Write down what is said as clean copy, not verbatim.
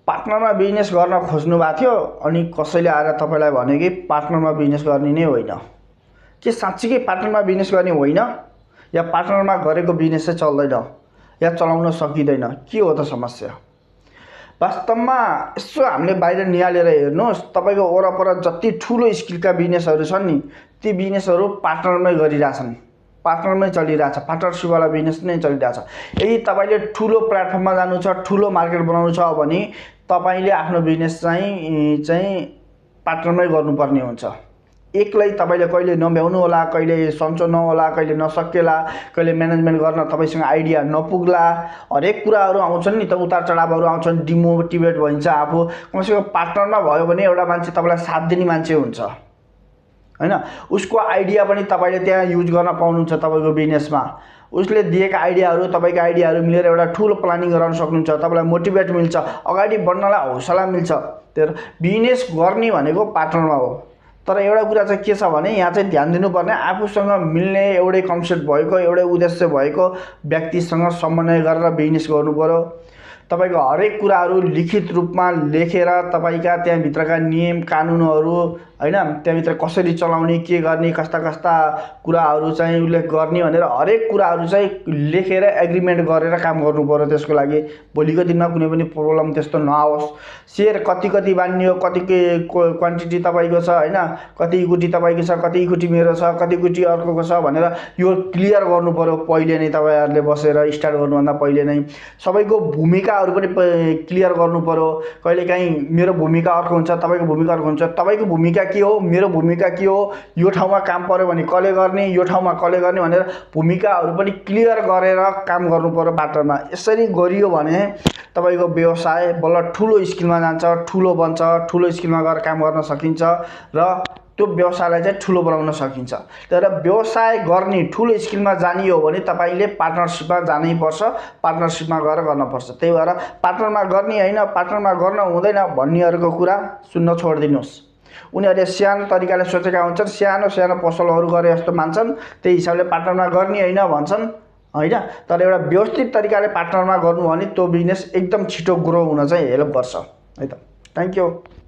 पार्टनरमा business गर्न खोज्नु भएको थियो अनि कसैले आएर तपाईलाई भन्यो कि पार्टनरमा बिजनेस गर्ने नै होइन। के साँच्चीकै पार्टनरमा बिजनेस गर्ने होइन या पार्टनरमा गरेको बिजनेस चाहिँ चल्दैन या चलाउन सकिँदैन? के हो त समस्या? वास्तवमा यसो हामीले बाहिर निहालेर हेर्नुहोस्, तपाईको वरपर जति ठुलो स्किलका बिजनेसहरू छन् नि, ती बिजनेसहरू पार्टनरमै गरिरहेछन्, पार्टनरमै चलिरहेछ, पार्टनरसिपवाला बिजनेस नै चलिरहेछ। यदि तपाईले ठुलो प्लेटफर्ममा जानु छ, ठुलो मार्केट बनाउनु छ भने तपाईले आफ्नो बिजनेस चाहिँ पार्टनरमै गर्नुपर्ने हुन्छ। एक्लै तपाईले कहिले नभ्याउनु होला, कहिले सन्चो नहोला, कहिले नसकेला, कहिले म्यानेजमेन्ट गर्न तपाईसँग आइडिया नपुग्ला, हरेक कुराहरू आउँछन् नि त, उतार चढावहरू आउँछन्, डिमोटिभेट भइन्छ आफू। कमसेकम पार्टनरमा भयो भने एउटा मान्छे तपाईलाई साथ दिने मान्छे हुन्छ हैन, उसको आइडिया पनि तपाईले त्यहाँ युज गर्न पाउनुहुन्छ। तपाईको बिजनेसमा उसले दिएका आइडियाहरू, तपाईको आइडियाहरू मिलेर एउटा ठुलो प्लानिङ गराउन सक्नुहुन्छ, तपाईलाई मोटिभेट मिल्छ, अगाडि बढ्नलाई हौसला मिल्छ। त्यो बिजनेस गर्ने भनेको पार्टनरमा हो। तर एउटा कुरा चाहिँ के छ भने यहाँ चाहिँ ध्यान दिनुपर्ने, आफूसँग मिल्ने एउटै कन्सेप्ट भएको, एउटै उद्देश्य भएको व्यक्तिसँग समन्वय गरेर बिजनेस गर्नु पर्यो। तपाईको हरेक कुराहरू लिखित रूपमा लेखेर तपाईका त्यहाँभित्रका नियम कानुनहरू हैन, त्यहाँभित्र कसरी चलाउने, के गर्ने, कस्ता कस्ता कुराहरू चाहिँ उल्लेख गर्ने भनेर हरेक कुराहरू चाहिँ लेखेर एग्रिमेन्ट गरेर काम गर्नु पर्यो। त्यसको लागि भोलिको दिनमा कुनै पनि प्रब्लम त्यस्तो नआओस्। सेयर कति कति बान्ने हो, कति क्वान्टिटी तपाईको छ हैन, कति इक्विटी तपाईको छ, कति इक्विटी मेरो छ, कति इक्विटी अर्कोको छ भनेर यो क्लियर गर्नु पर्यो पहिले नै। तपाईहरुले बसेर स्टार्ट गर्नुभन्दा पहिले नै सबैको भूमिकाहरू पनि क्लियर गर्नु पर्यो। कहिलेकाहीँ मेरो भूमिका अर्को हुन्छ, तपाईको भूमिका अर्को हुन्छ। तपाईको भूमिका के हो, मेरो भूमिका के हो, यो ठाउँमा काम पर्यो भने कसले गर्ने, यो ठाउँमा कसले गर्ने भनेर भूमिकाहरू पनि क्लियर गरेर काम गर्नु पर्यो पार्टनरमा। यसरी गरियो भने तपाईको व्यवसाय बल्ल ठुलो स्केलमा जान्छ, ठुलो बन्छ, ठुलो स्केलमा गएर काम गर्न सकिन्छ र त्यो व्यवसायलाई चाहिँ ठुलो बनाउन सकिन्छ। तर व्यवसाय गर्ने ठुलो स्केलमा जाने हो भने तपाईले पार्टनरशिपमा जानै पर्छ, पार्टनरशिपमा गएर गर्न पर्छ। त्यही भएर पार्टनरमा गर्ने हैन, पार्टनरमा गर्न हुँदैन भन्नेहरुको कुरा सुन्न छोड्दिनुस्। उनीहरूले सानो तरिकाले सोचेका हुन्छन्, सानो सानो पसलहरू गरे जस्तो मान्छन्, त्यही हिसाबले पार्टनरमा गर्ने हैन भन्छन् हैन। तर एउटा व्यवस्थित तरिकाले पार्टनरमा गर्नु भने त्यो बिजनेस एकदम छिटो ग्रो हुन चाहिँ हेल्प गर्छ है त। Thank you.